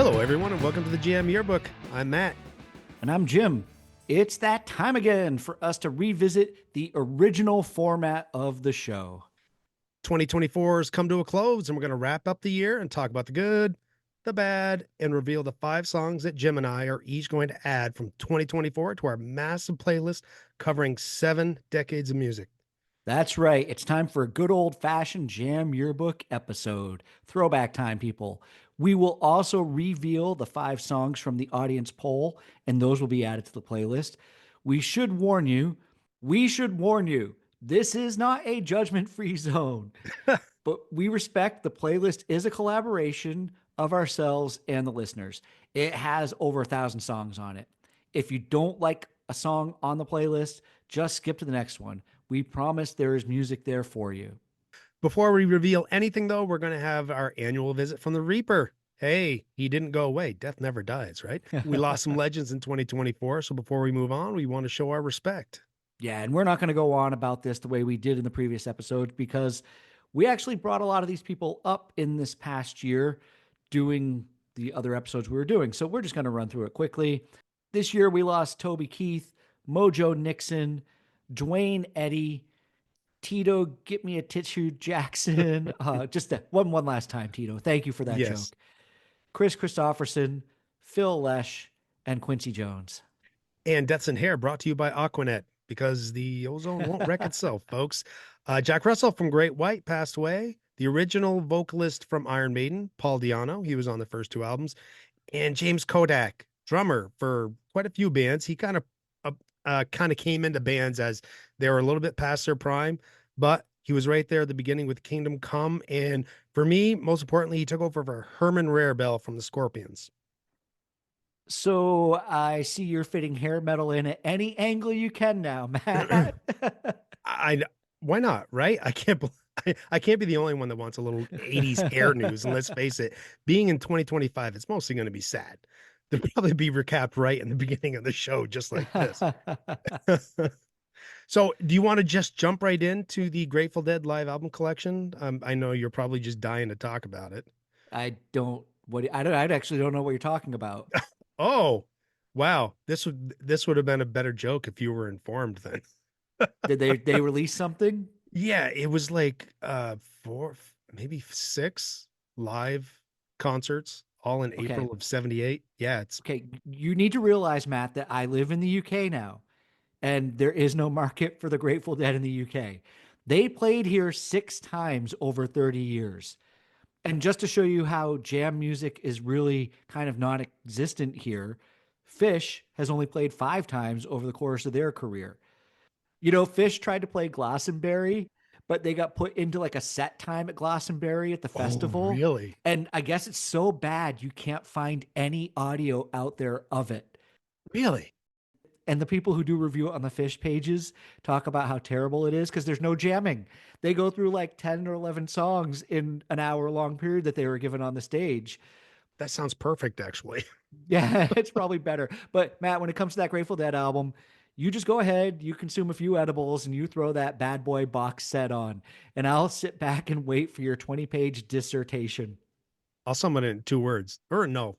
Hello, everyone, and welcome to the GM Yearbook. I'm Matt. And I'm Jim. It's that time again for us to revisit the original format of the show. 2024 has come to a close, and we're going to wrap up the year and talk about the good, the bad, and reveal the 5 songs that Jim and I are each going to add from 2024 to our massive playlist covering 7 decades of music. That's right. It's time for a good old-fashioned Jam Yearbook episode. Throwback time, people. We will also reveal the 5 songs from the audience poll, and those will be added to the playlist. We should warn you, this is not a judgment-free zone. But we respect the playlist is a collaboration of ourselves and the listeners. It has over 1,000 songs on it. If you don't like a song on the playlist, just skip to the next one. We promise there is music there for you. Before we reveal anything, though, we're going to have our annual visit from the Reaper. Hey, he didn't go away. Death never dies, right? We lost some legends in 2024, so before we move on, we want to show our respect. Yeah, and we're not going to go on about this the way we did in the previous episode because we actually brought a lot of these people up in this past year doing the other episodes we were doing. So we're just going to run through it quickly. This year we lost Toby Keith, Mojo Nixon, Dwayne Eddy, Tito, get me a tissue, Jackson. Just one last time, Tito. Thank you for that joke. Chris Christopherson, Phil Lesh, and Quincy Jones. And Deaths in Hair brought to you by Aquanet because the ozone won't wreck itself, folks. Jack Russell from Great White passed away. The original vocalist from Iron Maiden, Paul Di'Anno, he was on the first 2 albums. And James Kodak, drummer for quite a few bands. He kind of came into bands as they were a little bit past their prime, but he was right there at the beginning with Kingdom Come. And for me, most importantly, he took over for Herman Rarebell from the Scorpions. So I see you're fitting hair metal in at any angle you can now, Matt. Why not, right? I can't be the only one that wants a little 80s hair news. And let's face it, being in 2025, it's mostly going to be sad. There'll probably be recapped right in the beginning of the show, just like this. So do you want to just jump right into the Grateful Dead live album collection? I know you're probably just dying to talk about it. I actually don't know what you're talking about. Oh, wow. This would have been a better joke if you were informed then. Did they release something? Yeah, it was like 4, maybe 6 live concerts all in April of 78. Yeah, it's okay. You need to realize, Matt, that I live in the UK now, and there is no market for the Grateful Dead in the UK. They played here 6 times over 30 years. And just to show you how jam music is really kind of non-existent here, Phish has only played 5 times over the course of their career. You know, Phish tried to play Glastonbury, but they got put into like a set time at Glastonbury at the festival. Oh, really? And I guess it's so bad you can't find any audio out there of it. Really? And the people who do review it on the Phish pages talk about how terrible it is because there's no jamming. They go through like 10 or 11 songs in an hour-long period that they were given on the stage. That sounds perfect, actually. Yeah, it's probably better. But Matt, when it comes to that Grateful Dead album, you just go ahead, you consume a few edibles, and you throw that bad boy box set on. And I'll sit back and wait for your 20-page dissertation. I'll sum it in 2 words. Or no.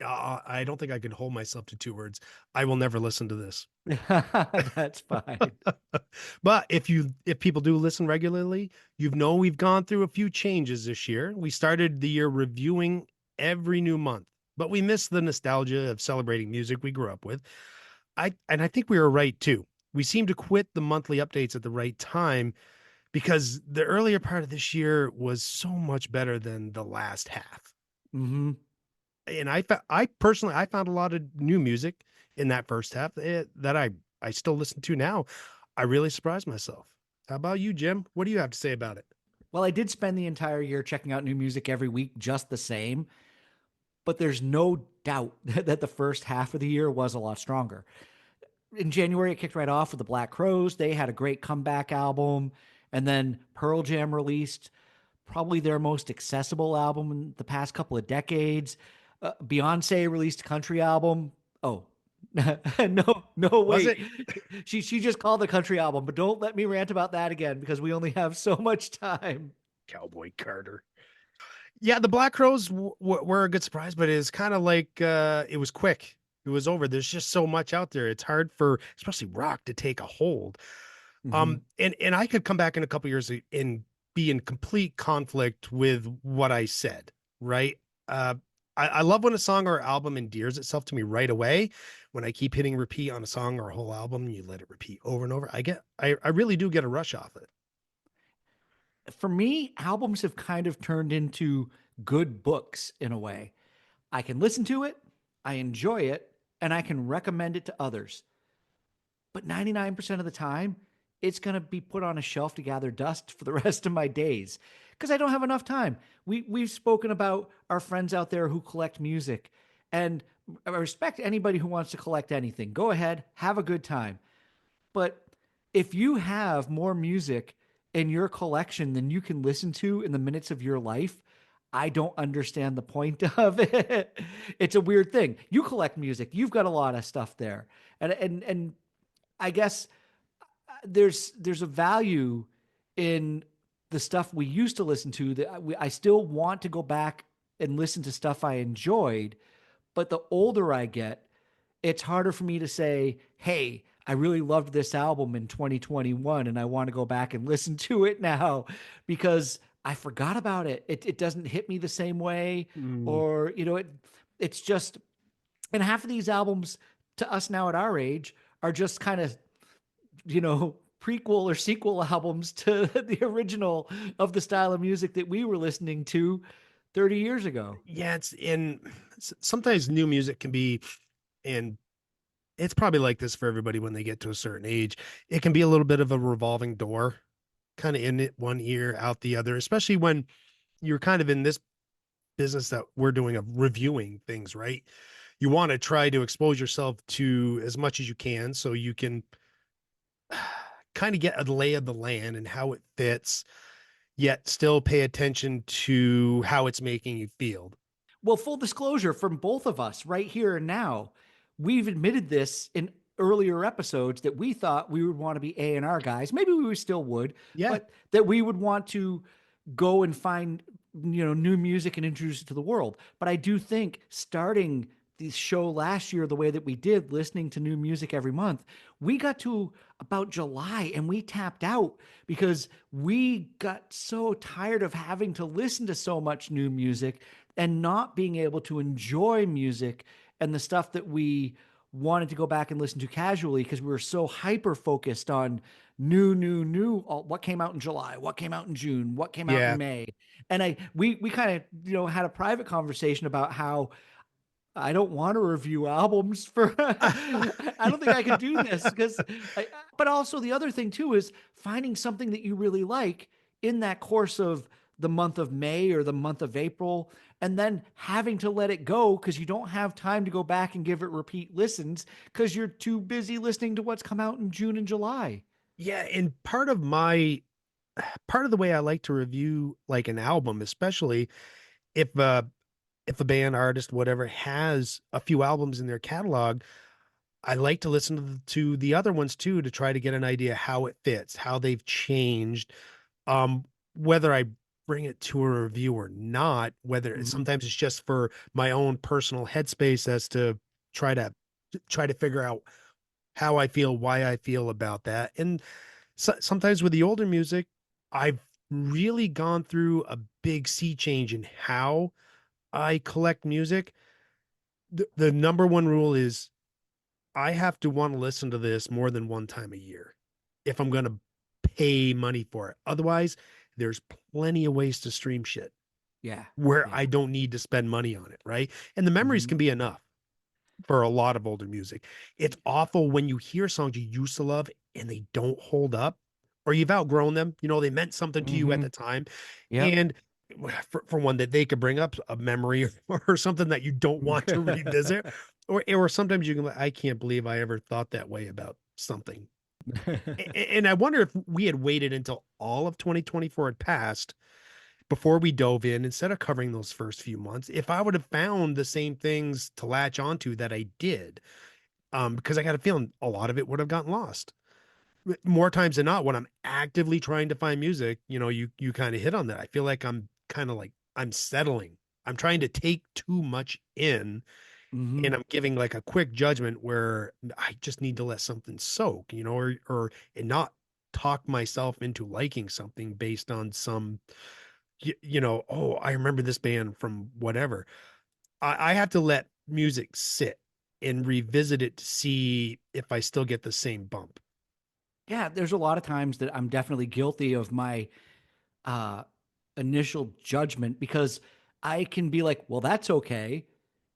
I don't think I could hold myself to 2 words. I will never listen to this. That's fine. But if people do listen regularly, we've gone through a few changes this year. We started the year reviewing every new month, but we missed the nostalgia of celebrating music we grew up with. I think we were right too. We seemed to quit the monthly updates at the right time because the earlier part of this year was so much better than the last half. Mm-hmm. And I personally found a lot of new music in that first half that I still listen to now. I really surprised myself. How about you, Jim? What do you have to say about it? Well, I did spend the entire year checking out new music every week just the same, but there's no doubt that the first half of the year was a lot stronger. In January, it kicked right off with the Black Crowes. They had a great comeback album, and then Pearl Jam released probably their most accessible album in the past couple of decades. Beyonce released a country album. Oh, no, wait. She just called the country album, but don't let me rant about that again because we only have so much time. Cowboy Carter. Yeah, the Black Crowes were a good surprise, but it's kind of like it was quick. It was over. There's just so much out there. It's hard for especially rock to take a hold. Hmm. And I could come back in a couple years and be in complete conflict with what I said, right? Uh, I love when a song or album endears itself to me right away. When I keep hitting repeat on a song or a whole album, you let it repeat over and over. I really do get a rush off it. For me, albums have kind of turned into good books in a way. I can listen to it, I enjoy it, and I can recommend it to others. But 99% of the time, it's going to be put on a shelf to gather dust for the rest of my days because I don't have enough time. We've spoken about our friends out there who collect music, and I respect anybody who wants to collect anything. Go ahead, have a good time. But if you have more music in your collection than you can listen to in the minutes of your life, I don't understand the point of it. It's a weird thing. You collect music. You've got a lot of stuff there. And I guess there's a value in the stuff we used to listen to that I still want to go back and listen to stuff I enjoyed, but the older I get, it's harder for me to say, hey, I really loved this album in 2021 and I want to go back and listen to it now because I forgot about it. It doesn't hit me the same way, Mm. or it's just, and half of these albums to us now at our age are just kind of, prequel or sequel albums to the original of the style of music that we were listening to 30 years ago. Yeah, it's in sometimes new music can be, and it's probably like this for everybody when they get to a certain age. It can be a little bit of a revolving door, kind of in it one ear, out the other, especially when you're kind of in this business that we're doing of reviewing things, right? You want to try to expose yourself to as much as you can so you can kind of get a lay of the land and how it fits, yet still pay attention to how it's making you feel. Well, full disclosure from both of us right here and now, we've admitted this in earlier episodes that we thought we would want to be A&R guys. Maybe we still would, Yeah. but that we would want to go and find new music and introduce it to the world. But I do think starting the show last year the way that we did, listening to new music every month, we got to about July and we tapped out because we got so tired of having to listen to so much new music and not being able to enjoy music and the stuff that we wanted to go back and listen to casually because we were so hyper focused on new, what came out in July, what came out in June, what came out in Yeah. May. And we kind of, had a private conversation about how I don't want to review albums for I don't think I could do this because but also the other thing too is finding something that you really like in that course of the month of May or the month of April and then having to let it go because you don't have time to go back and give it repeat listens because you're too busy listening to what's come out in June and July. Yeah, and part of the way I like to review like an album, especially if if a band, artist, whatever has a few albums in their catalog, I like to listen to the other ones too to try to get an idea how it fits, how they've changed. Um, Whether I bring it to a review or not, Mhm. sometimes it's just for my own personal headspace as to try to try to figure out how I feel, why I feel about that. And sometimes with the older music, I've really gone through a big sea change in how I collect music. The number one rule is I have to want to listen to this more than one time a year if I'm going to pay money for it. Otherwise, there's plenty of ways to stream shit Yeah. where Yeah. I don't need to spend money on it, right? And the memories Mhm. can be enough for a lot of older music. It's awful when you hear songs you used to love and they don't hold up or you've outgrown them. You know, they meant something to you at the Mhm. time. Yep. And for one that they could bring up a memory or something that you don't want to revisit. Or sometimes you can, I can't believe I ever thought that way about something. And I wonder if we had waited until all of 2024 had passed before we dove in, instead of covering those first few months, if I would have found the same things to latch onto that I did, because I got a feeling a lot of it would have gotten lost. More times than not, when I'm actively trying to find music, you kind of hit on that. I feel like I'm kind of like I'm settling. I'm trying to take too much in, Hmm. and I'm giving like a quick judgment where I just need to let something soak, or and not talk myself into liking something based on some, oh, I remember this band from whatever. I have to let music sit and revisit it to see if I still get the same bump. Yeah, there's a lot of times that I'm definitely guilty of my uh, initial judgment because I can be like, well, that's okay.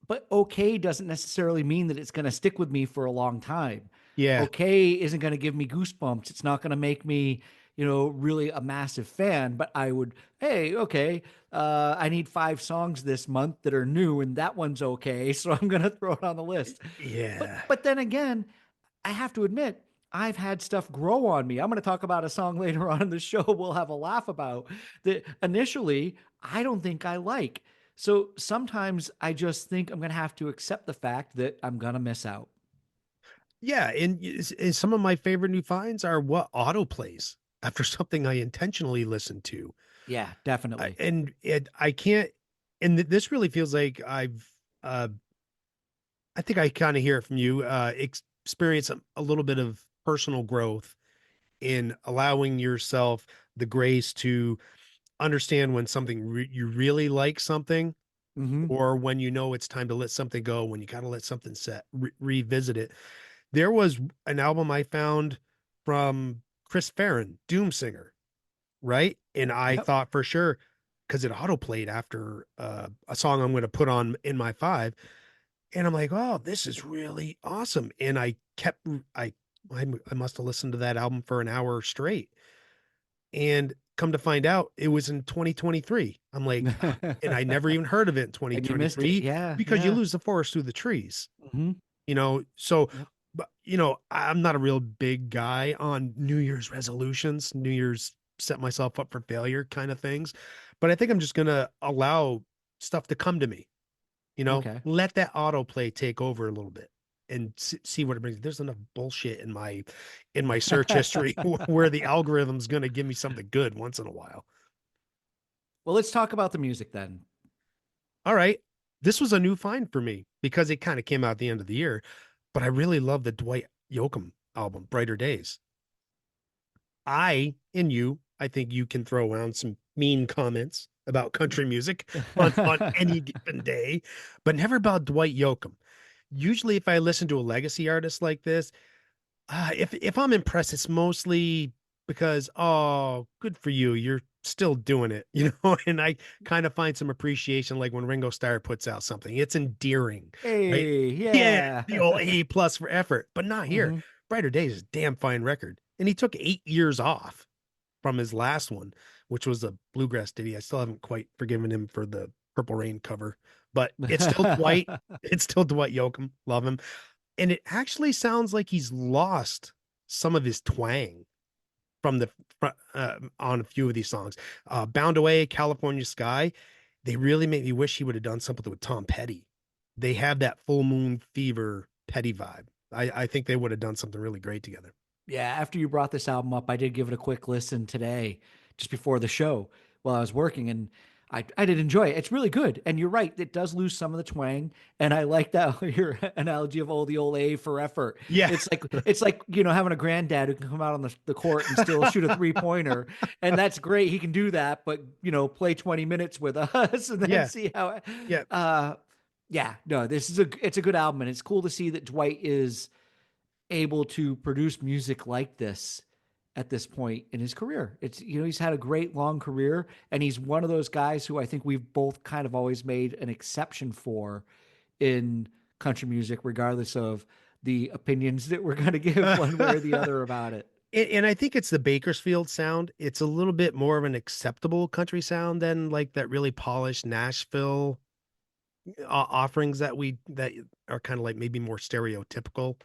But okay doesn't necessarily mean that it's going to stick with me for a long time. Yeah. Okay isn't going to give me goosebumps. It's not going to make me, really a massive fan. But I would, hey, okay, I need 5 songs this month that are new, and that one's okay. So I'm going to throw it on the list. But Yeah. but then again, I have to admit, I've had stuff grow on me. I'm going to talk about a song later on in the show we'll have a laugh about that initially I don't think I like. So sometimes I just think I'm going to have to accept the fact that I'm going to miss out. Yeah, and some of my favorite new finds are what auto plays after something I intentionally listened to. Yeah, definitely. I can't, and this really feels like uh, I think I kind of hear it from you, experience a little bit of personal growth in allowing yourself the grace to understand when you really like something, Hmm. or when it's time to let something go, when you got to let something set, revisit it. There was an album I found from Chris Farron, Doom Singer, right? And I Yep. thought for sure, because it auto played after a song I'm going to put on in my five, and I'm like, oh, this is really awesome. And I I must have listened to that album for an hour straight, and come to find out it was in 2023. I'm like, "Ah," and I never even heard of it in And you missed it. 2023 Yeah, because you yeah. lose the forest through the trees. Hmm. So, Yep. but I'm not a real big guy on New Year's resolutions, New Year's set myself up for failure kind of things. But I think I'm just gonna allow stuff to come to me, Okay. let that autoplay take over a little bit and see what it brings. There's enough bullshit in my search history where the algorithm's gonna give me something good once in a while. Well, let's talk about the music then. All right. This was a new find for me because it kind of came out at the end of the year, but I really love the Dwight Yoakam album, Brighter Days. I think you can throw around some mean comments about country music on any given day, but never about Dwight Yoakam. Usually, if I listen to a legacy artist like this, if I'm impressed, it's mostly because, oh, good for you, you're still doing it, And I kind of find some appreciation, like when Ringo Starr puts out something, it's endearing, right? Hey, Yeah, yeah. the old A plus for effort, but not here. Hmm. Brighter Days is a damn fine record, and he took 8 years off from his last one, which was a bluegrass ditty. I still haven't quite forgiven him for the Purple Rain cover, but it's still Dwight. It's still Dwight Yoakam. Love him. And it actually sounds like he's lost some of his twang from on a few of these songs. Bound Away, California Sky. They really made me wish he would have done something with Tom Petty. They have that Full Moon Fever Petty vibe. I think they would have done something really great together. Yeah, after you brought this album up, I did give it a quick listen today, just before the show while I was working, and I did enjoy it. It's really good, and you're right, it does lose some of the twang. And I like that your analogy of the old A for effort. Yeah. It's like having a granddad who can come out on the court and still shoot a 3-pointer, and that's great. He can do that, but play 20 minutes with us and then Yeah. see how. Yeah. Uh, yeah, no, it's a good album, and it's cool to see that Dwight is able to produce music like this at this point in his career. It's he's had a great long career, and he's one of those guys who I think we've both kind of always made an exception for in country music, regardless of the opinions that we're going to give one way or the other about it. And I think it's the Bakersfield sound. It's a little bit more of an acceptable country sound than like that really polished Nashville offerings that are kind of like maybe more stereotypical.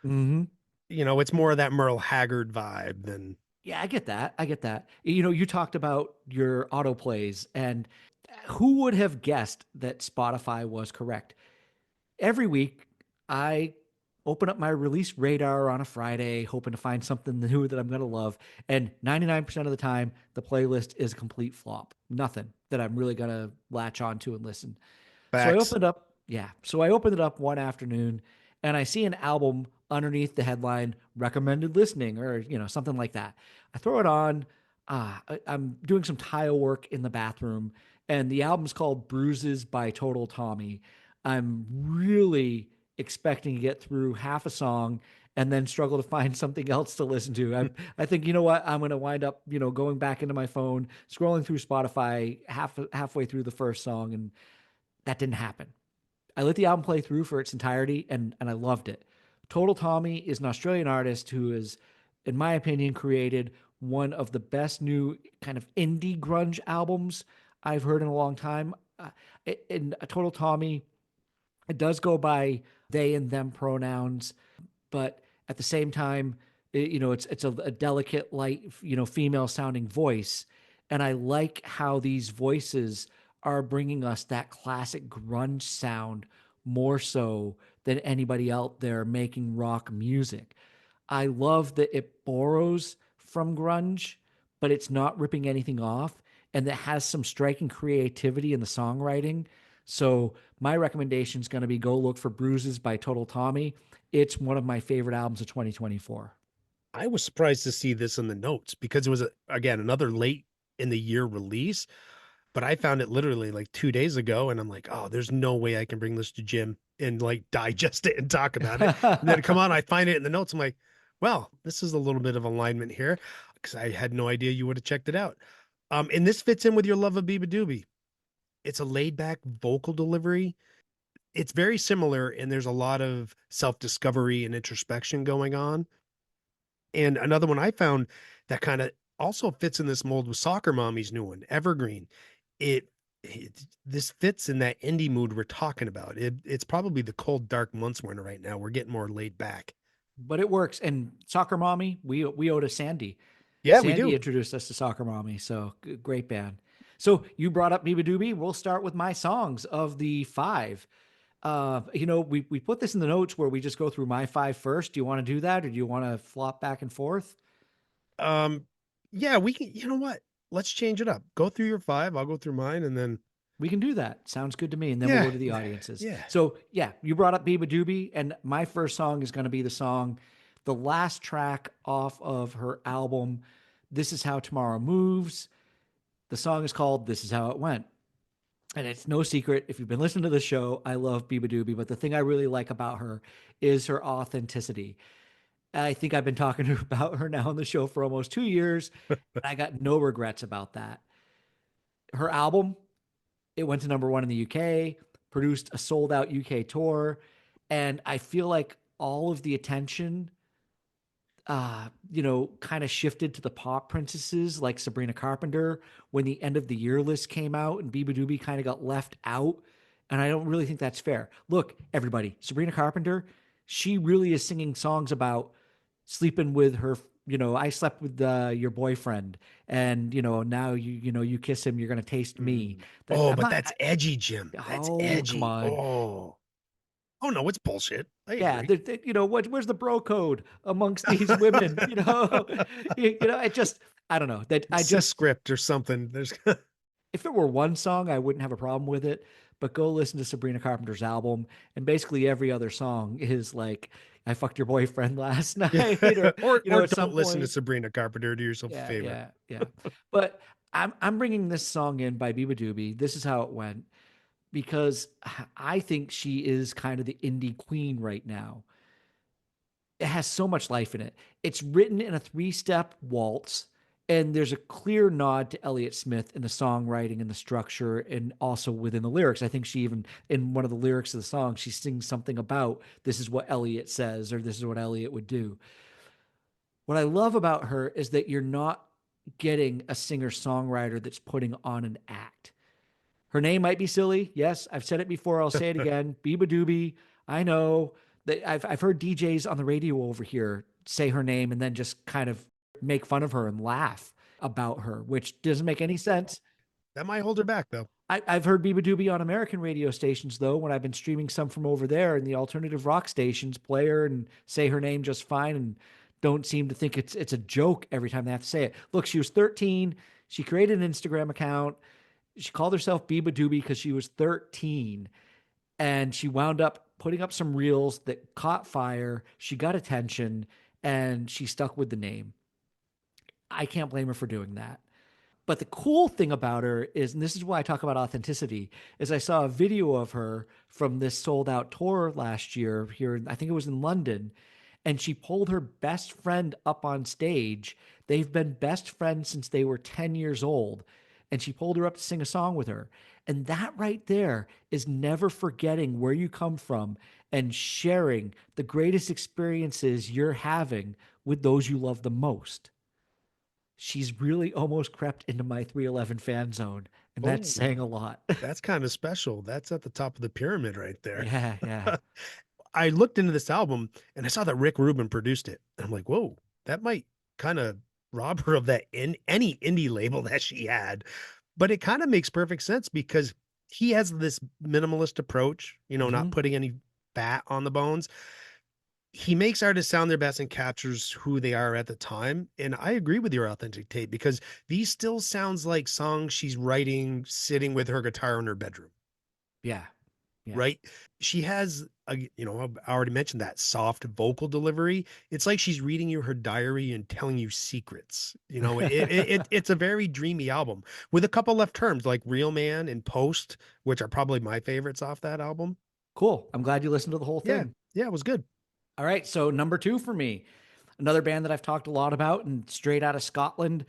Hmm. It's more of that Merle Haggard vibe than. Yeah, I get that. I get that. You talked about your autoplays, and who would have guessed that Spotify was correct? Every week I open up my release radar on a Friday, hoping to find something new that I'm going to love. And 99% of the time, the playlist is a complete flop. Nothing. that I'm really gonna latch onto and listen. So I Facts. opened up, yeah. So I opened it up one afternoon and I see an album underneath the headline recommended listening or, something like that. I throw it on. I'm doing some tile work in the bathroom and the album's called Bruises by Total Tommy. I'm really expecting to get through half a song and then struggle to find something else to listen to. I think, you know what, I'm going to wind up, going back into my phone, scrolling through Spotify halfway through the first song, and that didn't happen. I let the album play through for its entirety, and I loved it. Total Tommy is an Australian artist who is, in my opinion, created one of the best new kind of indie grunge albums I've heard in a long time. In Total Tommy, it does go by they and them pronouns, but at the same time, it's a delicate, light, female sounding voice, and I like how these voices are bringing us that classic grunge sound more so than anybody out there making rock music. I love that it borrows from grunge, but it's not ripping anything off, and that has some striking creativity in the songwriting. So my recommendation is going to be go look for Bruises by Total Tommy. It's one of my favorite albums of 2024. I was surprised to see this in the notes because it was again another late in the year release, but I found it literally like 2 days ago, and I'm like, oh, there's no way I can bring this to Jim and like digest it and talk about it. And then come on, I find it in the notes. I'm like, well, this is a little bit of alignment here because I had no idea you would have checked it out. And this fits in with your love of Biba Doobie. It's a laid back vocal delivery. It's very similar, and there's a lot of self discovery and introspection going on. And another one I found that kind of also fits in this mold was Soccer Mommy's new one, Evergreen. This fits in that indie mood we're talking about. It's probably the cold, dark months we're in right now. We're getting more laid back. But it works. And Soccer Mommy, we owe to Sandy. Yeah, we Sandy do. introduced us to Soccer Mommy, so great band. So you brought up Biba Doobie. We'll start with my songs of the five. We put this in the notes where we just go through my five first. Do you want to do that, or do you want to flop back and forth? Um, yeah, we can. You know what? Let's change it up. Go through your five. I'll go through mine, and then We can do that. Sounds good to me. And then we'll yeah, go to the audiences. yeah. So yeah, you brought up Biba Doobie, and my first song is going to be the last track off of her album, This Is How Tomorrow Moves. The song is called This Is How It Went. And it's no secret, if you've been listening to the show, I love Biba Doobie, but the thing I really like about her is her authenticity. I think I've been talking about her now on the show for almost 2 years, and I got no regrets about that. Her album, it went to number one in the UK, produced a sold out UK tour, and I feel like all of the attention kind of shifted to the pop princesses like Sabrina Carpenter when the end of the year list came out and Biba Doobie kind of got left out. And I don't really think that's fair. Look, everybody, Sabrina Carpenter, she really is singing songs about sleeping with her. I slept with your boyfriend, and now you kiss him, you're gonna taste me. Mm. That Oh, I'm but not. that's edgy, Jim. That's Oh, come edgy. on. Oh, oh no, it's bullshit. I Yeah, agree. where's the bro code amongst these women? It just, I don't know that I Cis just, script or something. There's if it were one song, I wouldn't have a problem with it. But go listen to Sabrina Carpenter's album, and basically every other song is like, "I fucked your boyfriend last yeah. night," or Or at some don't listen to point. Sabrina Carpenter. Do yourself a Yeah, favor. yeah, yeah. But I'm bringing this song in by Biba Doobie. This is how it went because I think she is kind of the indie queen right now. It has so much life in it. It's written in a three-step waltz, and there's a clear nod to Elliott Smith in the songwriting and the structure, and also within the lyrics. I think she even, in one of the lyrics of the song, she sings something about this is what Elliott says, or this is what Elliott would do. What I love about her is that you're not getting a singer-songwriter that's putting on an act. Her name might be silly. Yes, I've said it before. I'll say it again. Biba Doobie. I know that I've heard DJs on the radio over here say her name and then just kind of make fun of her and laugh about her, which doesn't make any sense. That might hold her back though. I've heard Biba Doobie on American radio stations, though, when I've been streaming some from over there, and the alternative rock stations play her and say her name just fine and don't seem to think it's a joke every time they have to say it. Look, she was 13. She created an Instagram account. She called herself Biba Doobie because she was 13, and she wound up putting up some reels that caught fire. She got attention, and she stuck with the name. I can't blame her for doing that. But the cool thing about her is, and this is why I talk about authenticity, is I saw a video of her from this sold out tour last year here. I think it was in London. And she pulled her best friend up on stage. They've been best friends since they were 10 years old. And she pulled her up to sing a song with her. And that right there is never forgetting where you come from and sharing the greatest experiences you're having with those you love the most. She's really almost crept into my 311 fan zone, and that's Oh, saying a lot. that's kind of special. That's at the top of the pyramid right there. Yeah, yeah. I looked into this album and I saw that Rick Rubin produced it. And I'm like, whoa, that might kind of rob her of that in any indie label that she had. But it kind of makes perfect sense because he has this minimalist approach, not Mhm. putting any fat on the bones. He makes artists sound their best and captures who they are at the time. And I agree with your authentic tape because these still sounds like songs she's writing sitting with her guitar in her bedroom, Yeah, yeah. right? She has I already mentioned that soft vocal delivery. It's like she's reading you her diary and telling you secrets. It's a very dreamy album with a couple left terms like Real Man and Post, which are probably my favorites off that album. Cool. I'm glad you listened to the whole Yeah, thing. yeah, it was good. All right, so number 2 for me, another band that I've talked a lot about and straight out of Scotland.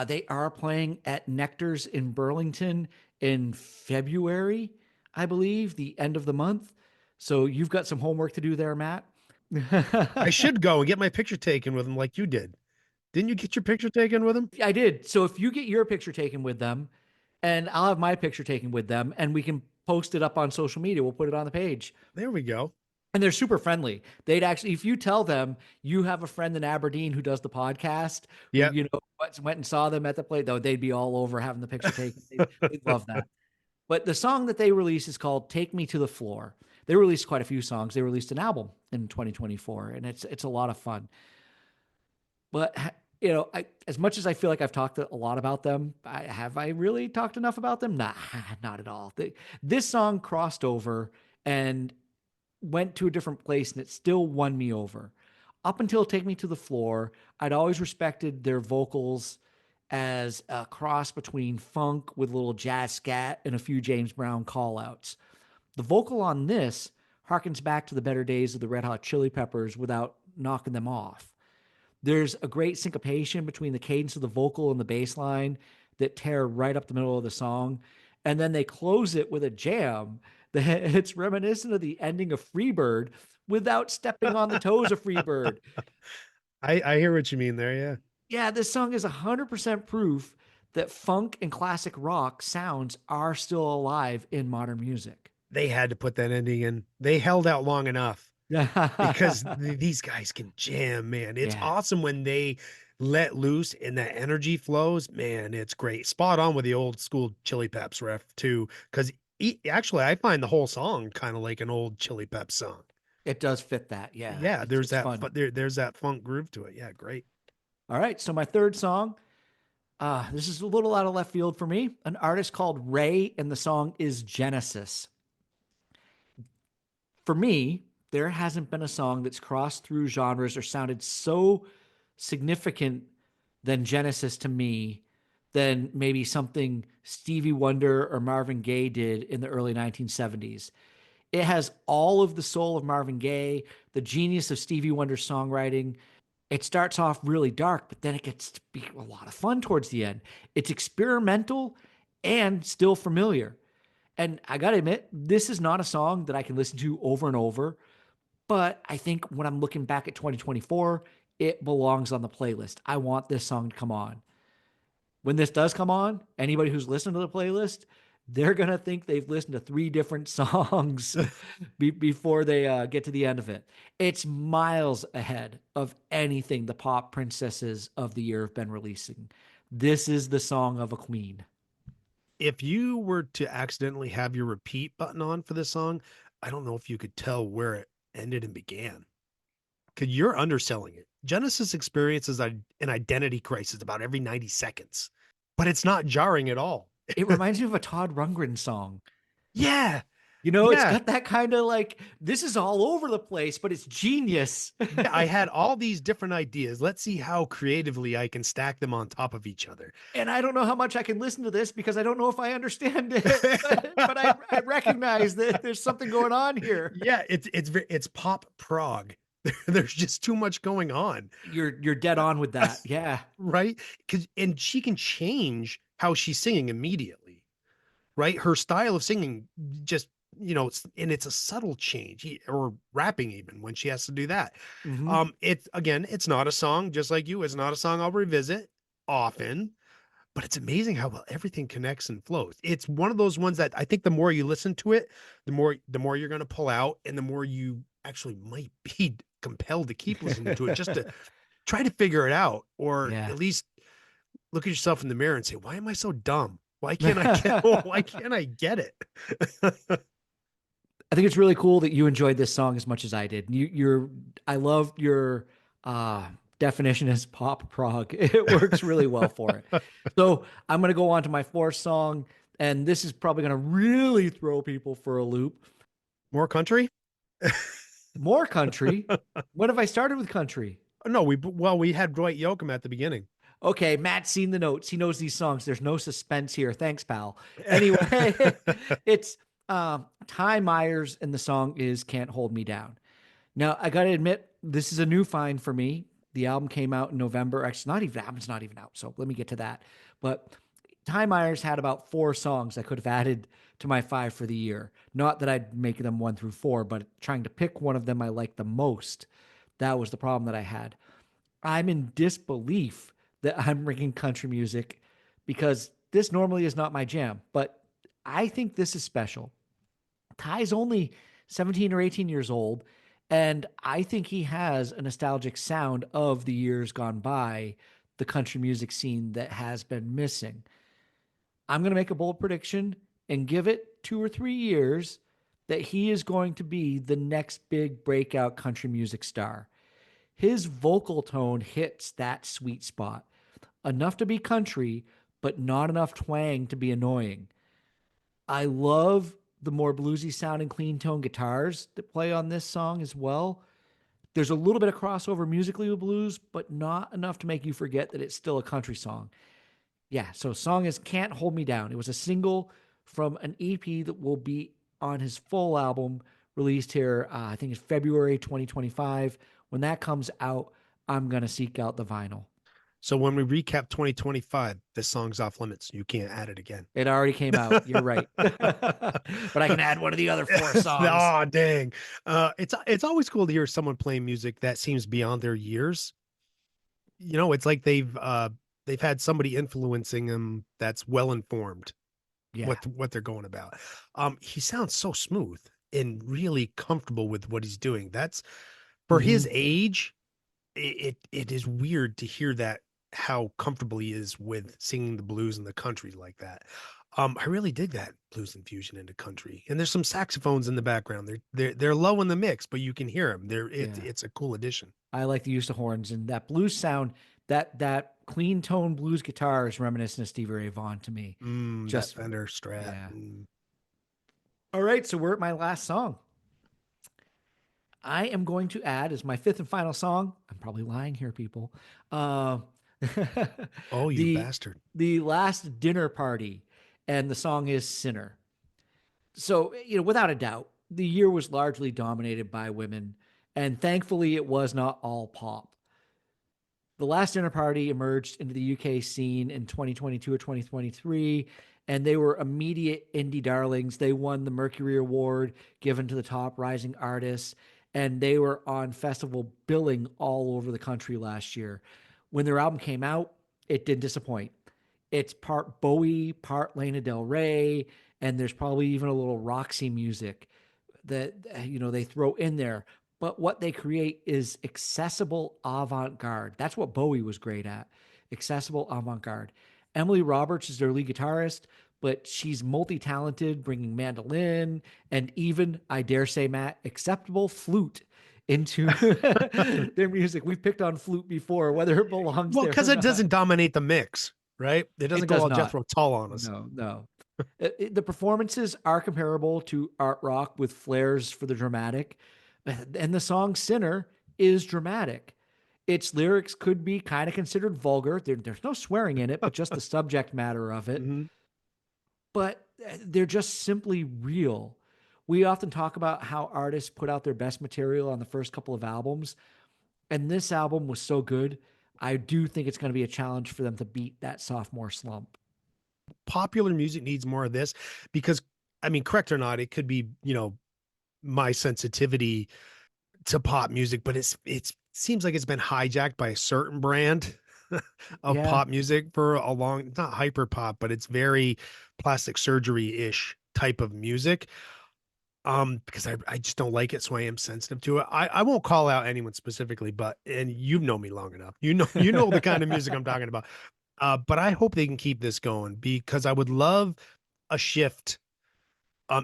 They are playing at Nectar's in Burlington in February, I believe, the end of the month. So you've got some homework to do there, Matt. I should go and get my picture taken with him like you did. Didn't you get your picture taken with him? I did. So if you get your picture taken with them, and I'll have my picture taken with them, and we can post it up on social media. We'll put it on the page. There we go. And they're super friendly. They'd actually, if you tell them you have a friend in Aberdeen who does the podcast, who Yep. went and saw them at the play, though they'd be all over having the picture taken. They'd love that. But the song that they released is called "Take Me to the Floor." They released quite a few songs. They released an album in 2024, and it's a lot of fun. But as much as I feel like I've talked a lot about them, have I really talked enough about them? Nah, not at all. This song crossed over and went to a different place, and it still won me over. Up until "Take Me to the Floor," I'd always respected their vocals as a cross between funk with a little jazz scat and a few James Brown callouts. The vocal on this harkens back to the better days of the Red Hot Chili Peppers without knocking them off. There's a great syncopation between the cadence of the vocal and the bass line that tear right up the middle of the song. And then they close it with a jam that it's reminiscent of the ending of Freebird without stepping on the toes of Freebird. I hear what you mean there. Yeah. Yeah, this song is 100% proof that funk and classic rock sounds are still alive in modern music. They had to put that ending in. They held out long enough because Yeah. these guys can jam, man. It's Yeah. awesome when they let loose and that energy flows. Man, it's great. Spot on with the old school Chili Peps riff too. Because actually, I find the whole song kind of like an old Chili Peps song. It does fit that. Yeah. Yeah, there's It's that fun. there's that funk groove to it. Yeah, great. All right. So my third song, this is a little out of left field for me. An artist called Ray, and the song is Genesis. For me, there hasn't been a song that's crossed through genres or sounded so significant than Genesis to me than maybe something Stevie Wonder or Marvin Gaye did in the early 1970s. It has all of the soul of Marvin Gaye, the genius of Stevie Wonder's songwriting. It starts off really dark, but then it gets to be a lot of fun towards the end. It's experimental and still familiar. And I got to admit, this is not a song that I can listen to over and over, but I think when I'm looking back at 2024, it belongs on the playlist. I want this song to come on. When this does come on, anybody who's listened to the playlist, they're going to think they've listened to 3 different songs before they get to the end of it. It's miles ahead of anything the pop princesses of the year have been releasing. This is the song of a queen. If you were to accidentally have your repeat button on for this song, I don't know if you could tell where it ended and began. Because you're underselling it. Genesis experiences an identity crisis about every 90 seconds, but it's not jarring at all. It reminds me of a Todd Rundgren song. Yeah, You know, it's yeah, got that kind of like, this is all over the place, but it's genius. yeah. I had all these different ideas. Let's see how creatively I can stack them on top of each other. And I don't know how much I can listen to this because I don't know if I understand it, but I recognize that there's something going on here. Yeah, it's pop prog. There's just too much going on, You're dead on with that. Yeah. right? Because and she can change how she's singing immediately, right? Her style of singing just and it's a subtle change, or rapping even when she has to do that. Hmm. It's again, it's not a song, just like you. It's not a song I'll revisit often, but it's amazing how well everything connects and flows. It's one of those ones that I think the more you listen to it, the more you're going to pull out, and the more you actually might be compelled to keep listening to it just to try to figure it out, or Yeah. at least look at yourself in the mirror and say, "Why am I so dumb? Why can't I get? Why can't I get it?" I think it's really cool that you enjoyed this song as much as I did. I love your uh, definition as pop prog. It works really well for it. So I'm going to go on to my fourth song, and this is probably going to really throw people for a loop. More country? More country. What if I started with country? No, we had Dwight Yoakam at the beginning. Okay, Matt's seen the notes. He knows these songs. There's no suspense here. Thanks, pal. Anyway, it's Ty Myers, and the song is Can't Hold Me Down. Now, I got to admit, this is a new find for me. The album came out in November. Actually, album's not even out. So let me get to that. But Ty Myers had about 4 songs I could have added to my 5 for the year. Not that I'd make them 1 through 4, but trying to pick one of them I like the most. That was the problem that I had. I'm in disbelief that I'm bringing country music because this normally is not my jam, but I think this is special. Ty's only 17 or 18 years old, and I think he has a nostalgic sound of the years gone by, the country music scene that has been missing. I'm going to make a bold prediction and give it 2 or 3 years that he is going to be the next big breakout country music star. His vocal tone hits that sweet spot, enough to be country, but not enough twang to be annoying. I love the more bluesy sounding clean tone guitars that play on this song as well. There's a little bit of crossover musically with blues, but not enough to make you forget that it's still a country song. Yeah, so song is Can't Hold Me Down. It was a single from an EP that will be on his full album released here, I think it's February 2025. When that comes out, I'm going to seek out the vinyl. So when we recap 2025, this song's off limits. You can't add it again. It already came out. You're right. But I can add one of the other 4 songs. Oh, dang. It's always cool to hear someone playing music that seems beyond their years. It's like they've had somebody influencing them that's well informed Yeah. what they're going about. He sounds so smooth and really comfortable with what he's doing. That's for his age. It is weird to hear that, how comfortable he is with singing the blues and the country like that. I really dig that blues infusion into country, and there's some saxophones in the background. They're low in the mix, but you can hear them. It's a cool addition. I like the use of horns and that blues sound. That clean tone blues guitar is reminiscent of Stevie Ray Vaughan to me. Just that Fender Strat. Yeah. All right, so we're at my last song. I am going to add as my 5th and final song. I'm probably lying here, people. Oh, you bastard! The Last Dinner Party, and the song is Sinner. So, without a doubt, the year was largely dominated by women, and thankfully it was not all pop. The Last Dinner Party emerged into the UK scene in 2022 or 2023, and they were immediate indie darlings. They won the Mercury Award given to the top rising artists, and they were on festival billing all over the country last year. When their album came out, it didn't disappoint. It's part Bowie, part Lana Del Rey, and there's probably even a little Roxy music that they throw in there. But what they create is accessible avant-garde. That's what Bowie was great at. Accessible avant-garde. Emily Roberts is their lead guitarist, but she's multi-talented, bringing mandolin and even, I dare say, Matt, acceptable flute into their music. We've picked on flute before, whether it belongs Well, there because or it not. doesn't dominate the mix, right? It It doesn't go does all not. Jethro Tull on us. No, no. The performances are comparable to art rock with flares for the dramatic, and the song Sinner is dramatic. Its lyrics could be kind of considered vulgar. There's no swearing in it, but just the subject matter of it. Mhm. But they're just simply real. We often talk about how artists put out their best material on the first couple of albums, and this album was so good. I do think it's going to be a challenge for them to beat that sophomore slump. Popular music needs more of this because, I mean, correct or not, it could be, my sensitivity to pop music, but it's seems like it's been hijacked by a certain brand of Yeah. pop music for a long, not hyper pop, but it's very plastic surgery-ish type of music. Because I just don't like it, so I am sensitive to it. I won't call out anyone specifically, but and you've known me long enough. You know the kind of music I'm talking about. But I hope they can keep this going because I would love a shift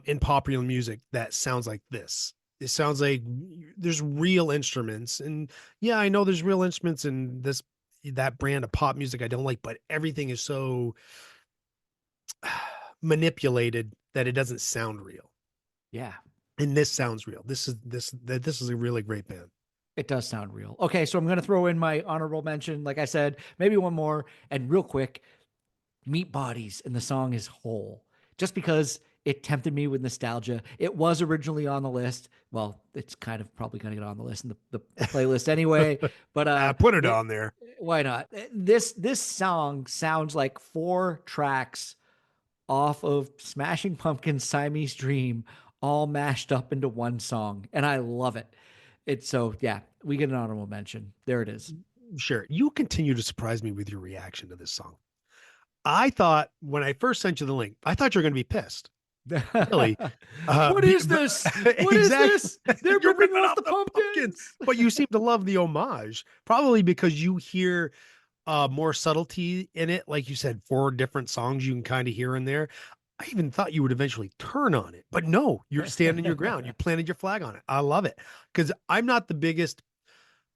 in popular music that sounds like this. It sounds like there's real instruments, and yeah, I know there's real instruments in that brand of pop music I don't like, but everything is so manipulated that it doesn't sound real. Yeah. And this sounds real. This is a really great band. It does sound real. Okay, so I'm going to throw in my honorable mention. Like I said, maybe one more. And real quick, Meat Bodies, and the song is Whole. Just because it tempted me with nostalgia. It was originally on the list. Well, it's kind of probably going to get on the list in the playlist anyway. But Put it on there. why not? This song sounds like four tracks off of Smashing Pumpkins' Siamese Dream, all mashed up into one song, and I love it. It's so yeah, we get an honorable mention. There it is. Sure. You continue to surprise me with your reaction to this song. I thought when I first sent you the link, I thought you were going to be pissed. Really? What is this? What is Exactly. this? They're You're ripping ripping off off the the pumpkins, pumpkins. but you seem to love the homage, probably because you hear more subtlety in it. Like you said, four different songs you can kind of hear in there. I even thought you would eventually turn on it, but no, you're standing your ground. You planted your flag on it. I love it because I'm not the biggest,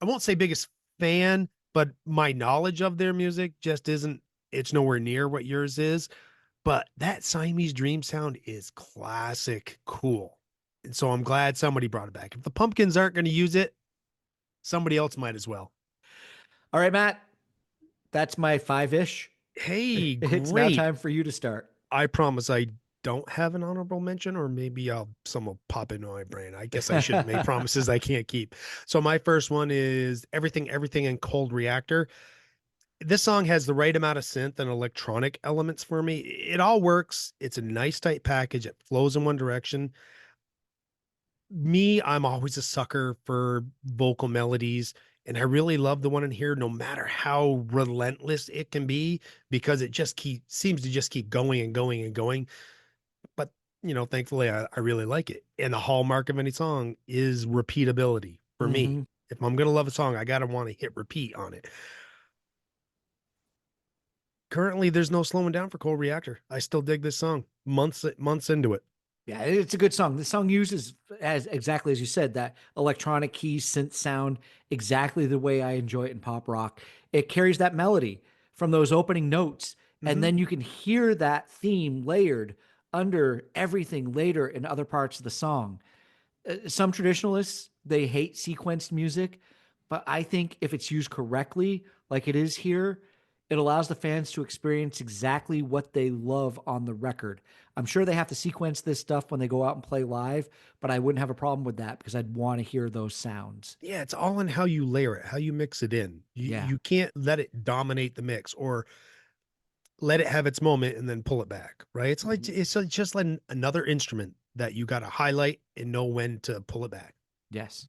I won't say biggest fan, but my knowledge of their music just isn't, it's nowhere near what yours is. But that Siamese Dream sound is classic cool. And so I'm glad somebody brought it back. If the Pumpkins aren't going to use it, somebody else might as well. All right, Matt, that's my five ish. Hey, It's now great. time for you to start. I promise I don't have an honorable mention, or maybe some will pop into my brain. I guess I shouldn't make promises I can't keep. So my first one is Everything in Cold Reactor. This song has the right amount of synth and electronic elements for me. It all works. It's a nice tight package. It flows in one direction. I'm always a sucker for vocal melodies, and I really love the one in here, no matter how relentless it can be, because it just seems to just keep going and going and going. But thankfully, I really like it. And the hallmark of any song is repeatability for me. Mm-hmm. If I'm gonna love a song, I gotta want to hit repeat on it. Currently, there's no slowing down for Cold Reactor. I still dig this song months into it. Yeah, it's a good song. The song uses, as exactly as you said, that electronic key synth sound exactly the way I enjoy it in pop rock. It carries that melody from those opening notes, and Mhm. then you can hear that theme layered under everything later in other parts of the song. Some traditionalists, they hate sequenced music, but I think if it's used correctly, like it is here, it allows the fans to experience exactly what they love on the record. I'm sure they have to sequence this stuff when they go out and play live, but I wouldn't have a problem with that because I'd want to hear those sounds. Yeah, it's all in how you layer it, how you mix it in. You Yeah. you can't let it dominate the mix or let it have its moment and then pull it back, right? It's like Mhm. just like another instrument that you got to highlight and know when to pull it back. Yes.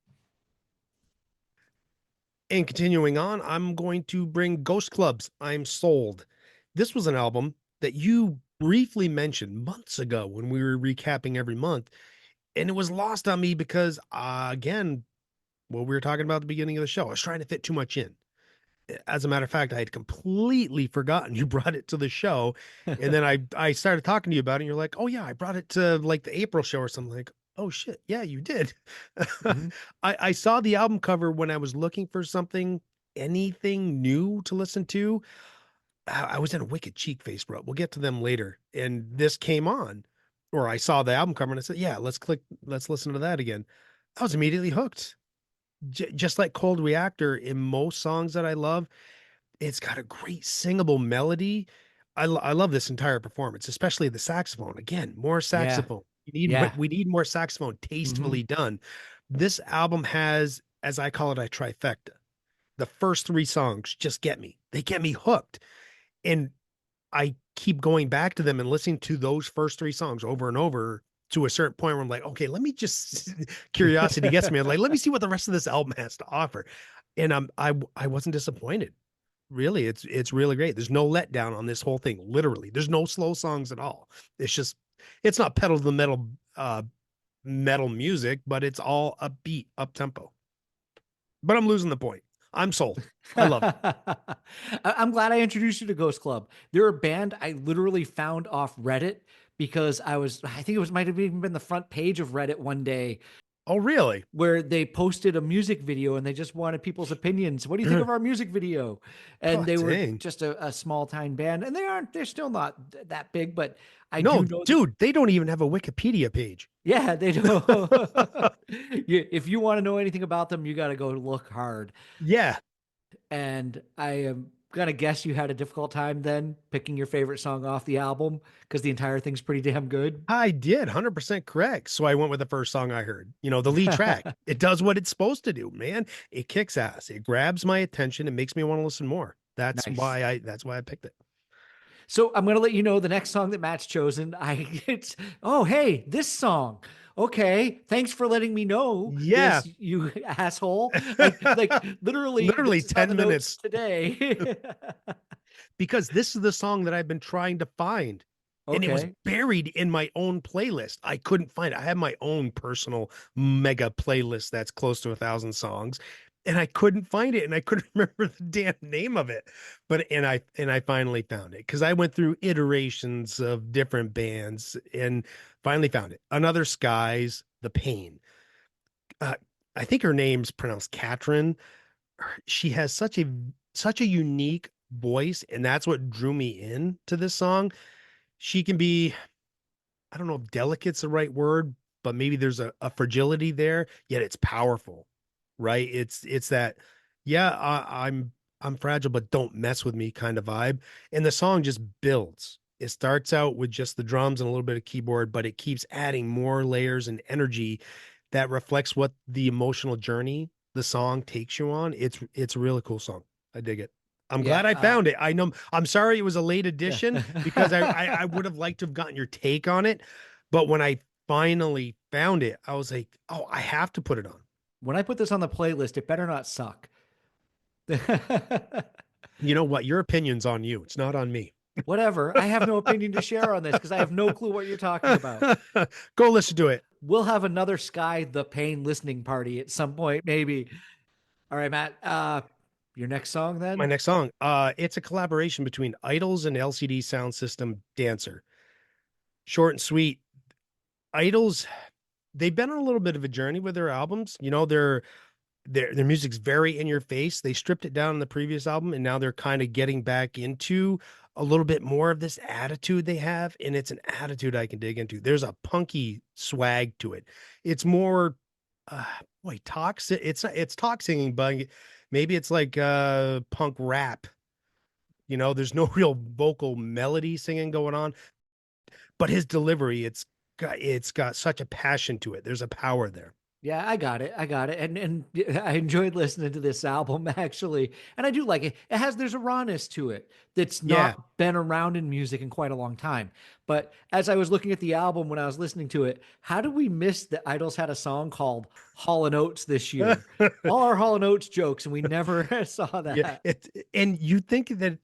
And continuing on, I'm going to bring Ghost Club's I'm Sold. This was an album that you briefly mentioned months ago when we were recapping every month, and it was lost on me because again, what we were talking about at the beginning of the show, I was trying to fit too much in. As a matter of fact, I had completely forgotten you brought it to the show. And then I started talking to you about it, and you're like, oh yeah, I brought it to like the April show or something. Like, oh shit, yeah, you did. Mhm. I saw the album cover when I was looking for anything new to listen to. I was in a wicked cheek face, bro. We'll get to them later. And this came on, or I saw the album cover and I said, yeah, let's listen to that again. I was immediately hooked. Just like Cold Reactor in most songs that I love, it's got a great singable melody. I love this entire performance, especially the saxophone. Again, more Yeah. saxophone. Yeah. We need more saxophone Hmm. tastefully done. This album has, as I call it, a trifecta. The first three songs just get me. They get me hooked. And I keep going back to them and listening to those first three songs over and over to a certain point where I'm like, okay, let me just curiosity gets me. I'm like, let me see what the rest of this album has to offer. And I wasn't disappointed. Really, it's really great. There's no letdown on this whole thing. Literally, there's no slow songs at all. It's just it's not pedal to the metal metal music, but it's all upbeat, up tempo. But I'm losing the point. I'm sold. I love it. I'm glad I introduced you to Ghost Club. They're a band I literally found off Reddit because I think it was might have even been the front page of Reddit one day Oh, really? where they posted a music video and they just wanted people's opinions. What do you think of our music video? And Oh, they were dang. just a small time band, and they're still not that big, but I do No, know that. dude, they don't even have a Wikipedia page. Yeah, they do. If you want to know anything about them, you got to go look hard. Yeah, And I am gonna guess you had a difficult time then picking your favorite song off the album because the entire thing's pretty damn good. I did. 100% correct. So I went with the first song I heard, the lead track. It does what it's supposed to do, man. It kicks ass. It grabs my attention. It makes me want to listen more. Nice. That's why I picked it. So I'm gonna let you know the next song that Matt's chosen. It's oh hey, this song. Okay, thanks for letting me know Yeah, this, you asshole. Like literally, literally this is on the 10 notes minutes today. because this is the song that I've been trying to find. And it was Okay. buried in my own playlist. I couldn't find it. I have my own personal mega playlist that's close to 1,000 songs, and I couldn't find it, and I couldn't remember the damn name of it. But and I finally found it because I went through iterations of different bands and finally found it. Another Skies, The Pain. Uh, I think her name's pronounced Katrin. She has such a unique voice, and that's what drew me in to this song. She can be, I don't know if delicate's the right word, but maybe there's a fragility there, yet it's powerful, right? It's that, yeah, I'm fragile, but don't mess with me kind of vibe. And the song just builds. It starts out with just the drums and a little bit of keyboard, but it keeps adding more layers and energy that reflects what the emotional journey the song takes you on. It's a really cool song. I dig it. I'm Yeah. glad I found it. I know I'm sorry it was a late Yeah. edition because I would have liked to have gotten your take on it. But when I finally found it, I was like, oh, I have to put it on. When I put this on the playlist, it better not suck. You know what? Your opinion's on you. It's not on me. Whatever. I have no opinion to share on this because I have no clue what you're talking about. Go listen to it. We'll have another Sky the Pain listening party at some point, maybe. All right, Matt. Your next song My then? next song. It's a collaboration between Idols and LCD Sound System Dancer. Short and sweet. Idols, they've been on a little bit of a journey with their albums. Their music's very in your face. They stripped it down in the previous album, and now they're kind of getting back into a little bit more of this attitude they have, and it's an attitude I can dig into. There's a punky swag to it. It's more uh boy, talk it's talk singing, but maybe it's like punk rap. There's no real vocal melody singing going on, but his delivery, it's got such a passion to it. There's a power there. Yeah, I got it. I got it. And I enjoyed listening to this album actually. And I do like it. There's a rawness to it that's Yeah. not been around in music in quite a long time. But as I was looking at the album when I was listening to it, how did we miss that Idols had a song called Hall and Oates this year? All our Hall and Oates jokes, and we never saw Yeah, that. and you think that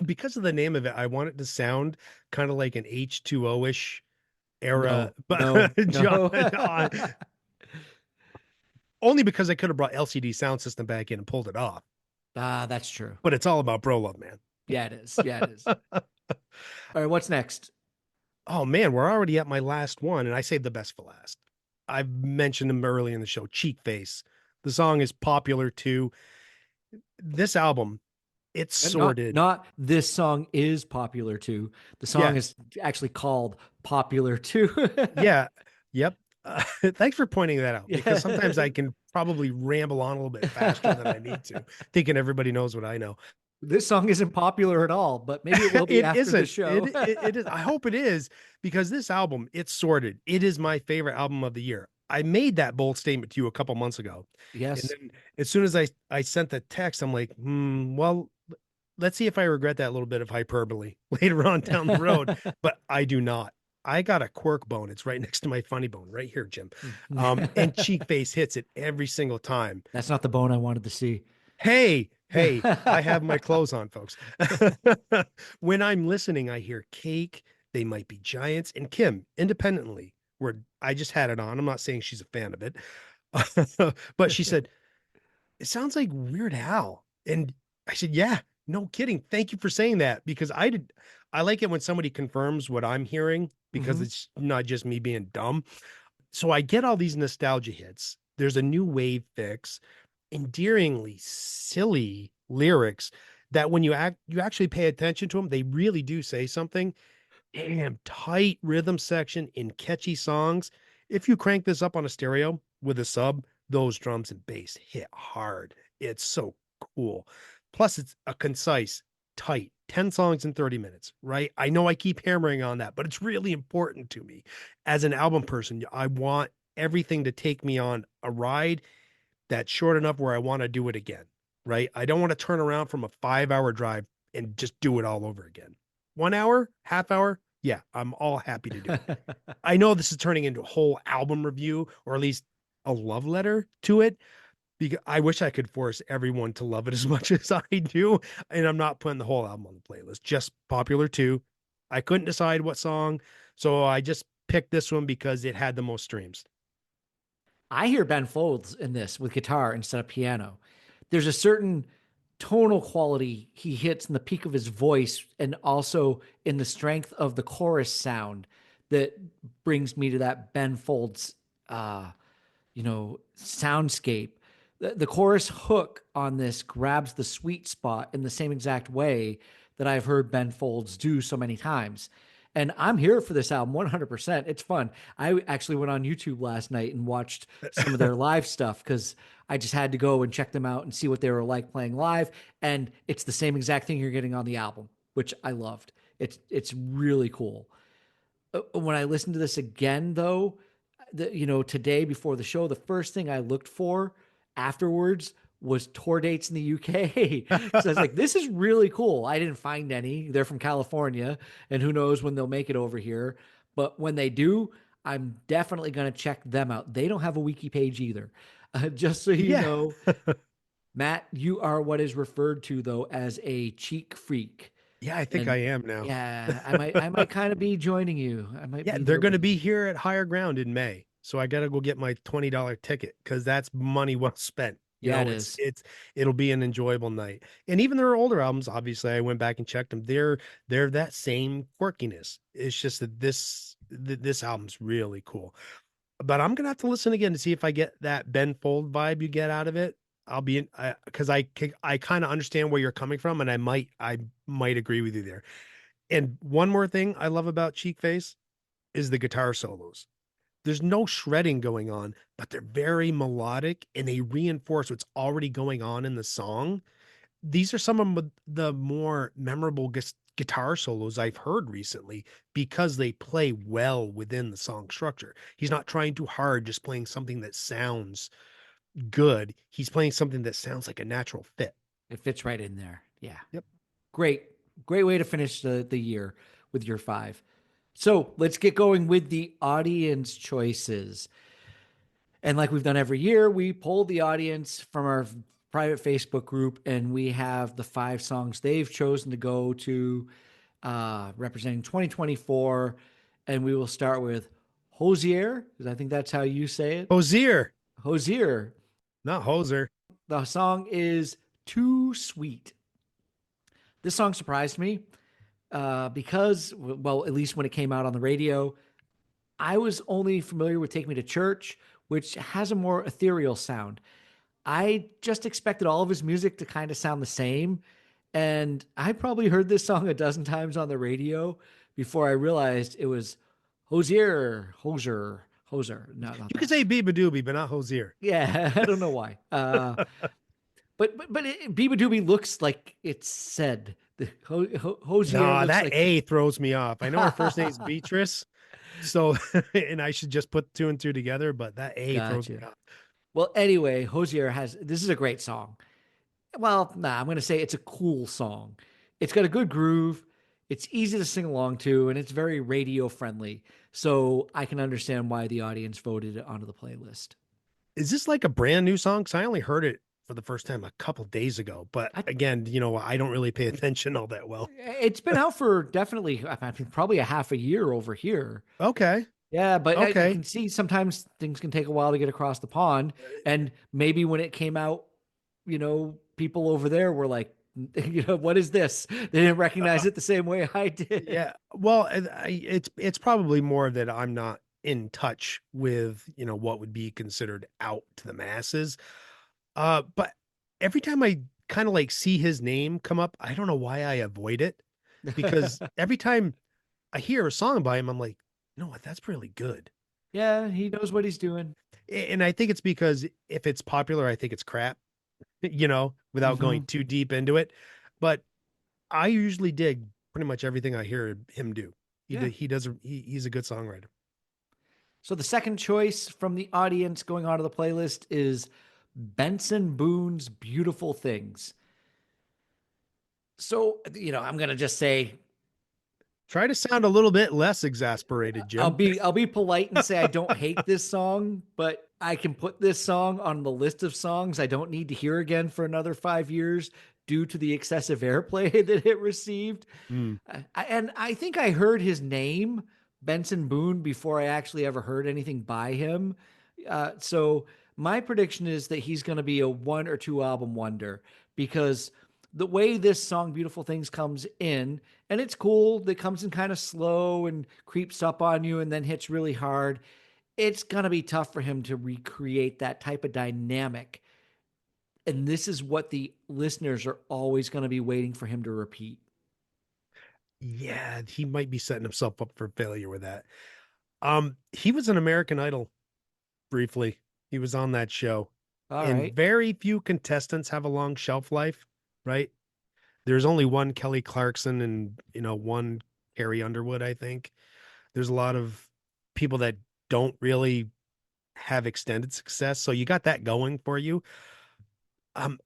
because of the name of it, I want it to sound kind of like an H2O-ish era, No, but no, no. only because I could have brought LCD Sound System back in and pulled it off. That's true. But it's all about bro love, man. Yeah, it is. Yeah, it is. All right, what's next? Oh man, we're already at my last one, and I saved the best for last. I've mentioned him early in the show, Cheek Face. The song is popular too. This album, It's And not sorted. not this song is popular too. The song Yeah. is actually called Popular too. Yeah. Yep. Thanks for pointing that out because sometimes Yeah. I can probably ramble on a little bit faster than I need to, thinking everybody knows what I know. This song isn't popular at all, but maybe it will be It after the isn't. show. It is. I hope it is because this album, it's sorted. It is my favorite album of the year. I made that bold statement to you a couple months ago, and Yes. then as soon as I sent the text, I'm like, well, let's see if I regret that little bit of hyperbole later on down the road. But I do not. I got a quirk bone. It's right next to my funny bone, right here, Jim. And Cheek Face hits it every single time. That's not the bone I wanted to see. Hey, I have my clothes on, folks. When I'm listening, I hear Cake, They Might Be Giants, and Kim independently, where I just had it on. I'm not saying she's a fan of it. But she said, it sounds like Weird Al. And I said, yeah, no kidding. Thank you for saying that because I like it when somebody confirms what I'm hearing because Mhm. it's not just me being dumb. So I get all these nostalgia hits. There's a new wave fix, endearingly silly lyrics that when you actually pay attention to them, they really do say something. Damn tight rhythm section in catchy songs. If you crank this up on a stereo with a sub, those drums and bass hit hard. It's so cool. Plus, it's a concise, tight 10 songs in 30 minutes, right? I know I keep hammering on that, but it's really important to me. As an album person, I want everything to take me on a ride that's short enough where I want to do it again, right? I don't want to turn around from a 5 hour drive and just do it all over again. 1 hour, half hour, yeah, I'm all happy to do it. I know this is turning into a whole album review or at least a love letter to it because I wish I could force everyone to love it as much as I do. And I'm not putting the whole album on the playlist, just Popular 2. I couldn't decide what song, so I just picked this one because it had the most streams. I hear Ben Folds in this with guitar instead of piano. There's a certain tonal quality he hits in the peak of his voice and also in the strength of the chorus sound that brings me to that Ben Folds soundscape. The chorus hook on this grabs the sweet spot in the same exact way that I've heard Ben Folds do so many times. And I'm here for this album 100%. It's fun. I actually went on YouTube last night and watched some of their live stuff because I just had to go and check them out and see what they were like playing live. And it's the same exact thing you're getting on the album, which I loved. It's really cool. When I listened to this again, though, today before the show, the first thing I looked for afterwards was tour dates in the UK. So I was like, this is really cool. I didn't find any. They're from California, and who knows when they'll make it over here. But when they do, I'm definitely going to check them out. They don't have a wiki page either. Just so you Yeah. know, Matt, you are what is referred to though as a cheek freak. Yeah, I think I And am now. yeah, I might kind of be joining you. I might Yeah, be they're there going to with you. be here at Higher Ground in May. So I got to go get my $20 ticket because that's money well spent. You Yeah, it know, is. it'll be an enjoyable night. And even their older albums, obviously, I went back and checked them. They're that same quirkiness. It's just that this album's really cool. But I'm gonna have to listen again to see if I get that Ben Fold vibe you get out of it. I'll be in because I kind of understand where you're coming from, and I might agree with you there. And one more thing I love about Cheek Face is the guitar solos. There's no shredding going on, but they're very melodic and they reinforce what's already going on in the song. These are some of the more memorable guitar solos I've heard recently because they play well within the song structure. He's not trying too hard, just playing something that sounds good. He's playing something that sounds like a natural fit. It fits right in there. Yeah. Yep. Great. Great way to finish the year with your five. So let's get going with the audience choices. And like we've done every year, we polled the audience from our private Facebook group, and we have the 5 songs they've chosen to go to representing 2024. And we will start with Hosier, because I think that's how you say it. Hosier, Hosier. not hoser. The song is Too Sweet. This song surprised me because, well, at least when it came out on the radio, I was only familiar with Take Me to Church, which has a more ethereal sound. I just expected all of his music to kind of sound the same. And I probably heard this song a dozen times on the radio before I realized it was Hoser. No, not You could that. say Biba Doobie, but not Hosier. Yeah, I don't know why. But Biba Doobie looks like it's said. The Hosier Nah, looks that like A throws me off. I know her first name is Beatrice, so and I should just put two and two together, but that A throws me gotcha. off. Well, anyway, Hosier has this is a great song. Well, nah, I'm gonna say it's a cool song. It's got a good groove. It's easy to sing along to, and it's very radio friendly. So I can understand why the audience voted it onto the playlist. Is this like a brand new song? Because I only heard it for the first time a couple days ago. But I, again, I don't really pay attention all that well. it's been out for definitely, I mean, probably a half a year over here. Okay. Yeah, but I Okay. can see sometimes things can take a while to get across the pond. And maybe when it came out, people over there were like, what is this? They didn't recognize Uh, it the same way I did. yeah. Well, it's probably more that I'm not in touch with, what would be considered out to the masses. But every time I kind of like see his name come up, I don't know why I avoid it because every time I hear a song by him, I'm like, you know what, that's really good. Yeah, he knows what he's doing. And I think it's because if it's popular, I think it's crap, without Hmm. going too deep into it. But I usually dig pretty much everything I hear him do. Yeah. He's a good songwriter. So the second choice from the audience going onto the playlist is Benson Boone's Beautiful Things. So, I'm going to just say Try to sound a little bit less exasperated, I'll Jim. be I'll be polite and say I don't hate this song, but I can put this song on the list of songs I don't need to hear again for another 5 years due to the excessive airplay that it received. Mm. And I think I heard his name, Benson Boone, before I actually ever heard anything by him. So my prediction is that he's going to be a one or two album wonder because the way this song Beautiful Things comes in, and it's cool, that comes in kind of slow and creeps up on you and then hits really hard. It's going to be tough for him to recreate that type of dynamic. And this is what the listeners are always going to be waiting for him to repeat. Yeah, he might be setting himself up for failure with that. He was an American Idol briefly. He was on that show. All And right. very few contestants have a long shelf life, right? There's only one Kelly Clarkson and, one Carrie Underwood, I think. There's a lot of people that don't really have extended success. So you got that going for you.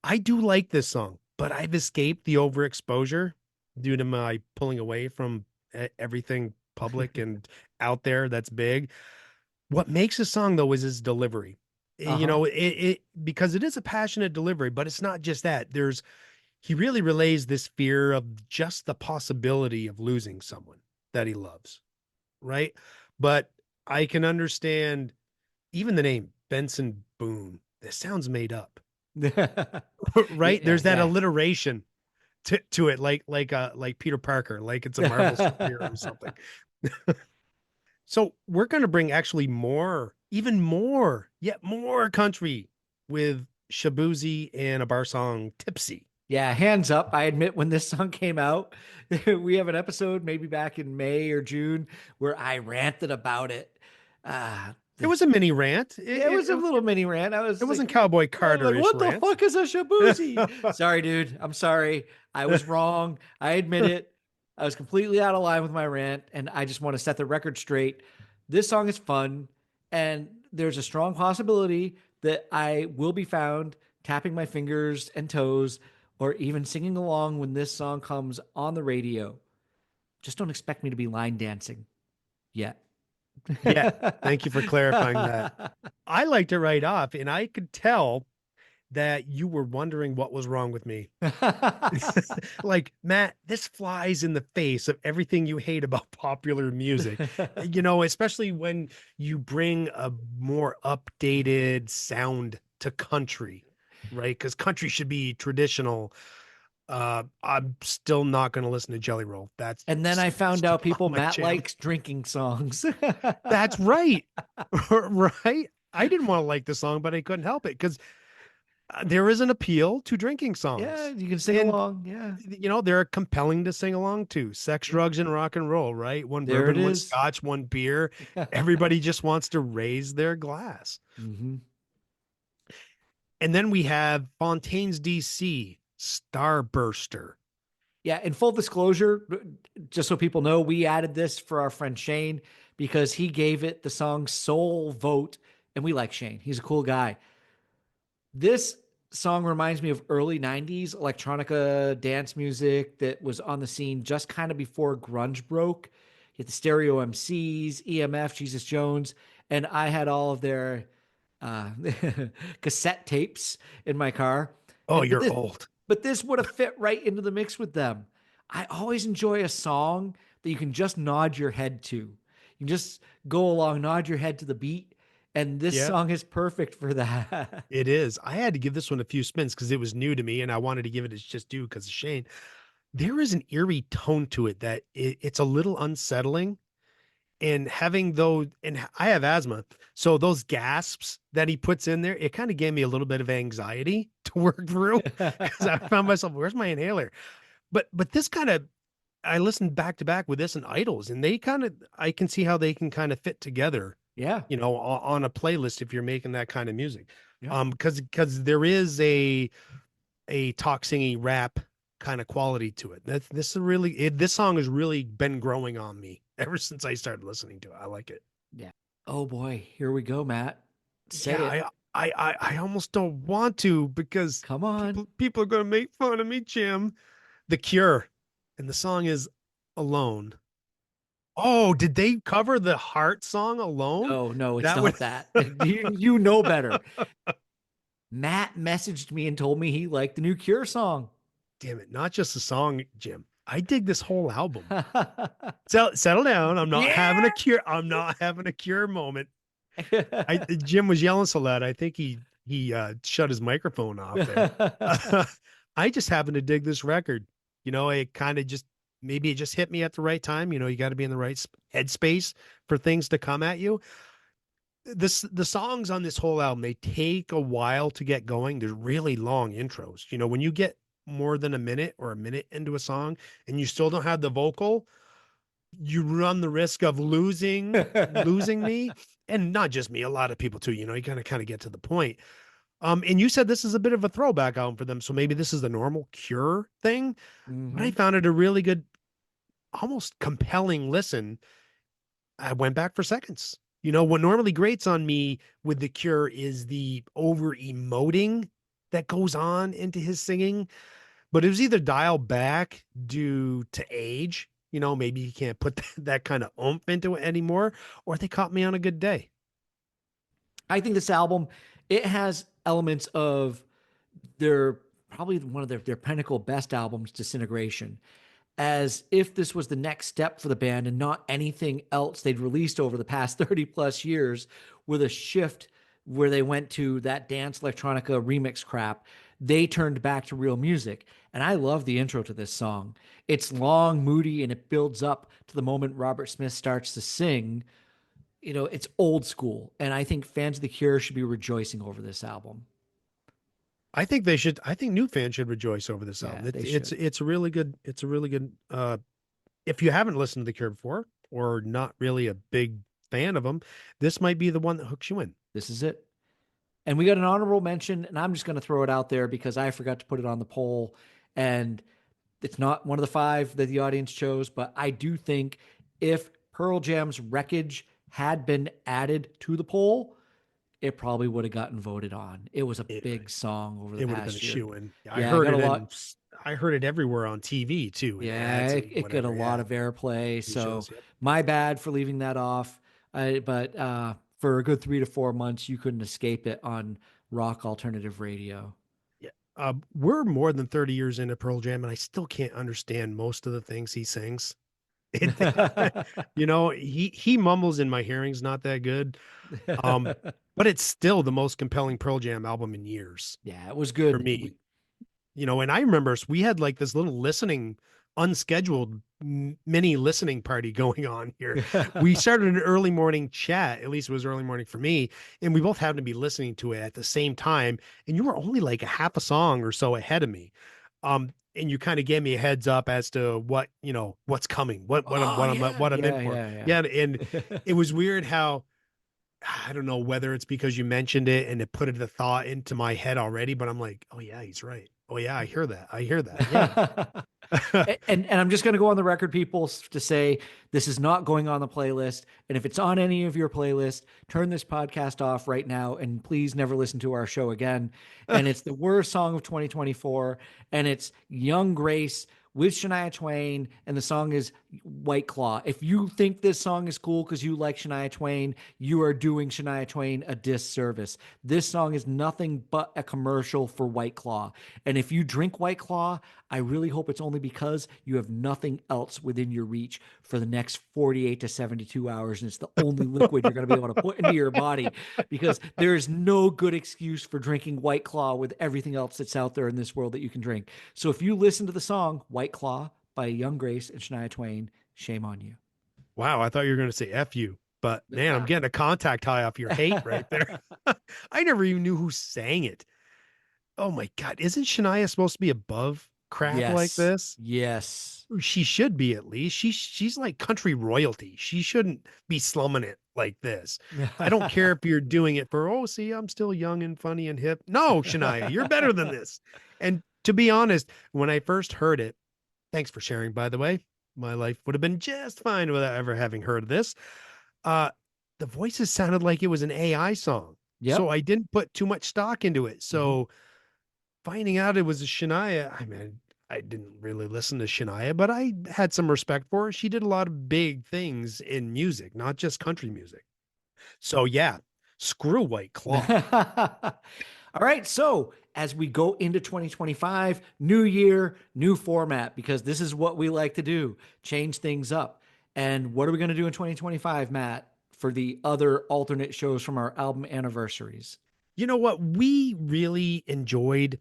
I do like this song, but I've escaped the overexposure due to my pulling away from everything public and out there that's big. What makes a song though is his delivery. Uh huh. It because it is a passionate delivery, but it's not just that. He really relays this fear of just the possibility of losing someone that he loves, right? But I can understand even the name Benson Boone. This sounds made up, right? Yeah, There's that yeah. alliteration to it, like Peter Parker, like it's a Marvel superhero or something. So we're going to bring actually even more, yet more country with Shabuzi and a bar song Tipsy. Yeah, hands up. I admit when this song came out, we have an episode maybe back in May or June where I ranted about it. Uh, It was a mini rant. yeah, it was a little mini rant. I It was like, wasn't Cowboy Carter-ish what the rant. fuck is a shabuzi? Sorry, dude. I'm sorry. I was wrong. I admit it. I was completely out of line with my rant, and I just want to set the record straight. This song is fun, and there's a strong possibility that I will be found tapping my fingers and toes or even singing along when this song comes on the radio. Just don't expect me to be line dancing yet. Yeah, thank you for clarifying that. I liked it right off, and I could tell that you were wondering what was wrong with me. Like, Matt, this flies in the face of everything you hate about popular music, especially when you bring a more updated sound to country, right? Because country should be traditional. I'm still not going to listen to Jelly Roll. That's And then I found still out not people my Matt jam. likes drinking songs. That's right. Right. I didn't want to like the song, but I couldn't help it because There is an appeal to drinking Yeah, songs. you can sing And along. Yeah, they're compelling to sing along to. Sex, yeah. drugs, and rock and roll, right? One There it bourbon, one is. scotch, one beer. Everybody just wants to raise their glass. Hmm. And then we have Fontaine's DC, Starburster. Yeah, in full disclosure, just so people know, we added this for our friend Shane because he gave it the song Soul Vote, and we like Shane. He's a cool guy. This song reminds me of early 90s electronica dance music that was on the scene just kind of before grunge broke. You had the Stereo MCs, EMF, Jesus Jones, and I had all of their uh, cassette tapes in my car. Oh, And you're old. but this would have fit right into the mix with them. I always enjoy a song that you can just nod your head to. You can just go along, nod your head to the beat, and this Yeah, song is perfect for that. it is. I had to give this one a few spins because it was new to me and I wanted to give it its just due because of Shane. There is an eerie tone to it that it's a little unsettling. And having those, and I have asthma, so those gasps that he puts in there, it kind of gave me a little bit of anxiety to work through because I found myself, where's my inhaler? But this kind of, I listened back to back with this and Idols, and they kind of, I can see how they can kind of fit together, Yeah. on a playlist if you're making that kind of music. Yeah. Because there is a talk singing rap kind of quality to it. This song has really been growing on me ever since I started listening to it. I like it. Yeah. Oh boy, here we go, Matt. Say Yeah, it. I almost don't want to because Come on. people are gonna make fun of me, Jim. The Cure, and the song is Alone. Oh, did they cover the Heart song Alone? No, no, it's That would not that. You know better. Matt messaged me and told me he liked the new Cure song. damn it, not just the song, Jim. I dig this whole album. Settle down. I'm not having Yeah. a cure. I'm not having a cure moment. Jim was yelling so loud. I think he shut his microphone off there. I just happen to dig this record. It kind of just maybe it just hit me at the right time. You got to be in the right headspace for things to come at you. The songs on this whole album, they take a while to get going. They're really long intros. When you get more than a minute or a minute into a song and you still don't have the vocal, you run the risk of losing me, and not just me, a lot of people too. You gotta kind of get to the point. And you said this is a bit of a throwback album for them, so maybe this is the normal Cure thing. But I Mhm. found it a really good, almost compelling listen. I went back for seconds. What normally grates on me with the Cure is the over emoting that goes on into his singing, but it was either dialed back due to age, maybe you can't put that kind of oomph into it anymore, or they caught me on a good day. I think this album it has elements of their probably one of their pinnacle best albums, Disintegration, as if this was the next step for the band and not anything else they'd released over the past 30 plus years with a shift where they went to that dance electronica remix crap. They turned back to real music. And I love the intro to this song. It's long, moody, and it builds up to the moment Robert Smith starts to sing. It's old school. And I think fans of The Cure should be rejoicing over this album. I think they should. I think new fans should rejoice over this album. Yeah, It's they it's should. it's a really good. It's a really good. If you haven't listened to The Cure before or not really a big fan of them, this might be the one that hooks you in. This is it. And we got an honorable mention, and I'm just going to throw it out there because I forgot to put it on the poll. And it's not one of the five that the audience chose, but I do think if Pearl Jam's Wreckage had been added to the poll, it probably would have gotten voted on. It was a It, big song over the it would have been a past year. shoe in. I Yeah, it heard got a it lot. and I heard it everywhere on TV too, in Yeah, ads it, and it got a whatever. lot Yeah, of airplay. TV So shows. Yep. my bad for leaving that off. But for a good 3 to 4 months, you couldn't escape it on rock alternative radio. Yeah. We're more than 30 years into Pearl Jam, and I still can't understand most of the things he sings. He mumbles in my hearing's not that good. Um, but it's still the most compelling Pearl Jam album in years Yeah, it was for good. me. And I remember we had like this little listening unscheduled mini listening party going on here. We started an early morning chat, at least it was early morning for me, and we both happened to be listening to it at the same time. And you were only like a half a song or so ahead of me. And you kind of gave me a heads up as to what, what's coming, what Oh, yeah. what I'm in Yeah, for. yeah, Yeah. And yeah. it was weird how, I don't know whether it's because you mentioned it and it put the thought into my head already, but I'm like, oh yeah, he's right. Oh yeah, I hear that. I hear that. Yeah. And I'm just going to go on the record, people, to say this is not going on the playlist. And if it's on any of your playlists, turn this podcast off right now and please never listen to our show again. And it's the worst song of 2024, and it's Young Grace with Shania Twain, and the song is White Claw. If you think this song is cool because you like Shania Twain, you are doing Shania Twain a disservice. This song is nothing but a commercial for White Claw. And if you drink White Claw, I really hope it's only because you have nothing else within your reach for the next 48 to 72 hours. And it's the only liquid you're going to be able to put into your body, because there is no good excuse for drinking White Claw with everything else that's out there in this world that you can drink. So if you listen to the song White Claw by Young Grace and Shania Twain, shame on you. Wow, I thought you were going to say F you, but man, I'm getting a contact high off your hate right there. I never even knew who sang it. Oh my God. Isn't Shania supposed to be above crap like this? Yes. She should be, at least. She's like country royalty. She shouldn't be slumming it like this. I don't care if you're doing it for, oh, see, I'm still young and funny and hip. No, Shania, you're better than this. And to be honest, when I first heard it, thanks for sharing, by the way, my life would have been just fine without ever having heard of this. The voices sounded like it was an AI song. Yep. So I didn't put too much stock into it. So finding out it was a Shania, I mean, I didn't really listen to Shania, but I had some respect for her. She did a lot of big things in music, not just country music. So yeah, screw White Claw. All right. So as we go into 2025, new year, new format, because this is what we like to do, change things up. And what are we going to do in 2025, Matt, for the other alternate shows from our album anniversaries? You know what? We really enjoyed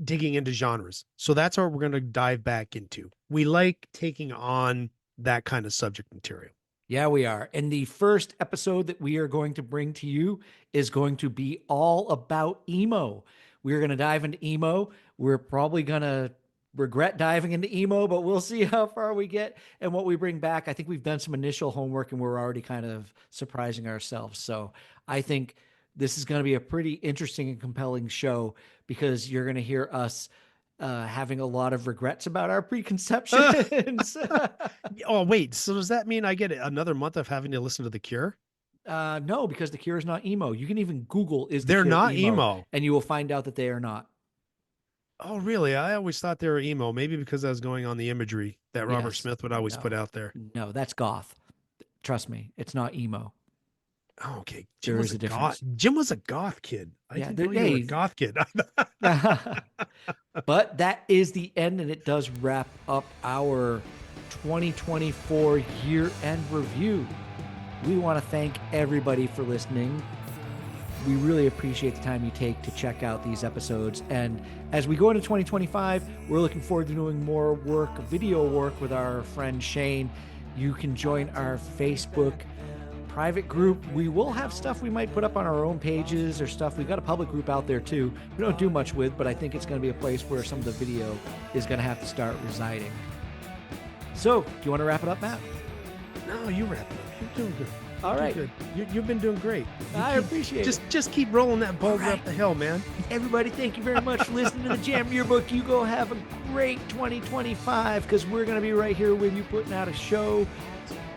digging into genres. So that's what we're going to dive back into. We like taking on that kind of subject material. Yeah, we are. And the first episode that we are going to bring to you is going to be all about emo. We're going to dive into emo. We're probably going to regret diving into emo, but we'll see how far we get and what we bring back. I think we've done some initial homework and we're already kind of surprising ourselves. So I think this is going to be a pretty interesting and compelling show, because you're going to hear us having a lot of regrets about our preconceptions. Oh, wait. So does that mean I get another month of having to listen to The Cure? No, because The Cure is not emo. You can even Google is The They're Cure not emo, and you will find out that they are not. Oh, really? I always thought they were emo. Maybe because I was going on the imagery that Robert Yes. Smith would always put out there. No, that's goth. Trust me, it's not emo. Oh, okay. Jim There was is a a difference. goth. Jim was a goth kid. I Yeah, didn't know you were a goth kid. But that is the end, and it does wrap up our 2024 year-end review. We want to thank everybody for listening. We really appreciate the time you take to check out these episodes. And as we go into 2025, we're looking forward to doing more work, video work with our friend Shane. You can join our Facebook private group. We will have stuff we might put up on our own pages or stuff. We've got a public group out there too. We don't do much with, but I think it's going to be a place where some of the video is going to have to start residing. So, do you want to wrap it up, Matt? No, you wrap it up. You're doing good. All right. Good. You've been doing great. I appreciate it. Just keep rolling that boulder All up the hill, man. Everybody, thank you very much for listening to the Jam Yearbook. You go have a great 2025, because we're going to be right here with you putting out a show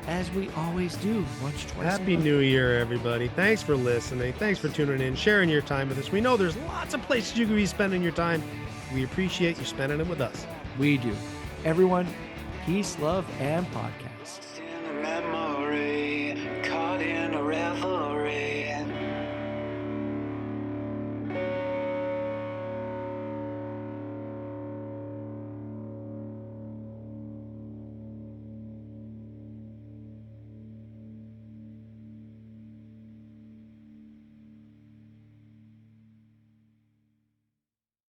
as we always do. Once, twice. Happy New Year, everybody. Thanks for listening. Thanks for tuning in, sharing your time with us. We know there's lots of places you could be spending your time. We appreciate you spending it with us. We do. Everyone, peace, love, and podcast.